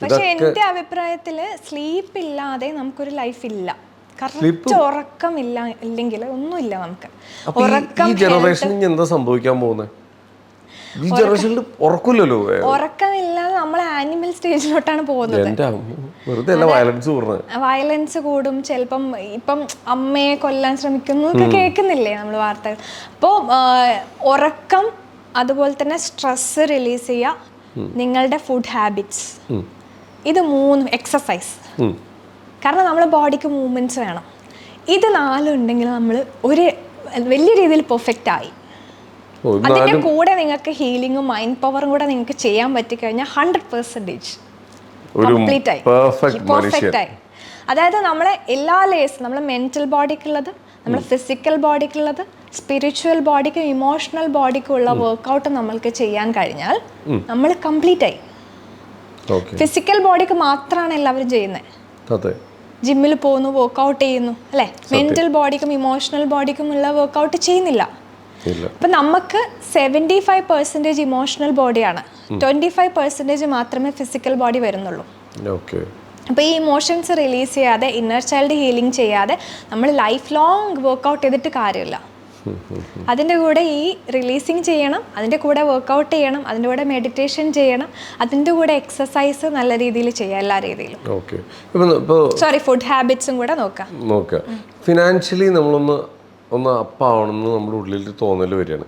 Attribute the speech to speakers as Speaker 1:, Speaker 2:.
Speaker 1: പക്ഷെ എൻ്റെ അഭിപ്രായത്തിൽ സ്ലീപ്പ് ഇല്ലാതെ നമുക്കൊരു ലൈഫ് ഇല്ല. കറക്റ്റ് ഉറക്കമില്ല ഇല്ലെങ്കിൽ ഒന്നുമില്ല നമുക്ക്.
Speaker 2: ഈ ജനറേഷനിൽ എന്താ സംഭവിക്കാൻ പോകുന്നത്? ഈ ജനറേഷനിൽ ഉറക്കില്ലല്ലോ.
Speaker 1: ഉറക്കമില്ലാതെ നമ്മൾ ആനിമൽ സ്റ്റേജിലോട്ടാണ് പോകുന്നത്. വയലൻസ് കൂടും. ചിലപ്പം ഇപ്പം അമ്മയെ കൊല്ലാൻ ശ്രമിക്കുന്നു ഒക്കെ കേൾക്കുന്നില്ലേ നമ്മൾ വാർത്തകൾ. അപ്പോൾ ഉറക്കം, അതുപോലെ തന്നെ സ്ട്രെസ് റിലീസ് ചെയ്യുക, നിങ്ങളുടെ ഫുഡ് ഹാബിറ്റ്സ്, ഇത് 3, എക്സസൈസ്. കാരണം നമ്മുടെ ബോഡിക്ക് മൂവ്മെൻറ്റ്സ് വേണം. ഇത് 4 ഉണ്ടെങ്കിൽ നമ്മൾ ഒരു വലിയ രീതിയിൽ പെർഫെക്റ്റ് ആയി. അതിൻ്റെ കൂടെ നിങ്ങൾക്ക് ഹീലിങ്ങും മൈൻഡ് പവറും കൂടെ നിങ്ങൾക്ക് ചെയ്യാൻ പറ്റിക്കഴിഞ്ഞാൽ 100% കംപ്ലീറ്റ് ആയി, പെർഫെക്റ്റ് ആയി. അതായത് നമ്മളെ എല്ലാ ലേയേഴ്സും, നമ്മളെ മെൻ്റൽ ബോഡിക്കുള്ളത്, നമ്മുടെ ഫിസിക്കൽ ബോഡിക്കുള്ളത്, സ്പിരിച്വൽ ബോഡിക്കും ഇമോഷണൽ ബോഡിക്കും ഉള്ള വർക്കൗട്ട് നമ്മൾക്ക് ചെയ്യാൻ കഴിഞ്ഞാൽ നമ്മൾ കംപ്ലീറ്റ് ആയി. ഫിസിക്കൽ ബോഡിക്ക് മാത്രമാണ് എല്ലാവരും ചെയ്യുന്നത്. ജിമ്മിൽ പോകുന്നു, വർക്കൗട്ട് ചെയ്യുന്നു അല്ലേ. മെൻ്റൽ ബോഡിക്കും ഇമോഷണൽ ബോഡിക്കും ഉള്ള വർക്കൗട്ട് ചെയ്യുന്നില്ല. അപ്പം നമുക്ക് 75% ഇമോഷണൽ ബോഡിയാണ്, 25% മാത്രമേ ഫിസിക്കൽ ബോഡി വരുന്നുള്ളൂ. അപ്പോൾ ഈ ഇമോഷൻസ് റിലീസ് ചെയ്യാതെ, ഇന്നർ ചൈൽഡ് ഹീലിംഗ് ചെയ്യാതെ നമ്മൾ ലൈഫ് ലോങ് വർക്കൗട്ട് ചെയ്തിട്ട് കാര്യമില്ല. അതിൻ്റെ കൂടെ ഈ റിലീസിങ് ചെയ്യണം, അതിൻ്റെ കൂടെ വർക്കൗട്ട് ചെയ്യണം, അതിൻ്റെ കൂടെ മെഡിറ്റേഷൻ ചെയ്യണം, അതിൻ്റെ കൂടെ എക്സസൈസ് നല്ല രീതിയിൽ ചെയ്യാം, എല്ലാ രീതിയിലും. ഫുഡ് ഹാബിറ്റ്സും കൂടെ നോക്കാം.
Speaker 2: ഫിനാൻഷ്യലി നമ്മളൊന്ന് അപ്പാവണമെന്ന് നമ്മുടെ ഉള്ളിൽ തോന്നൽ വരികയാണ്.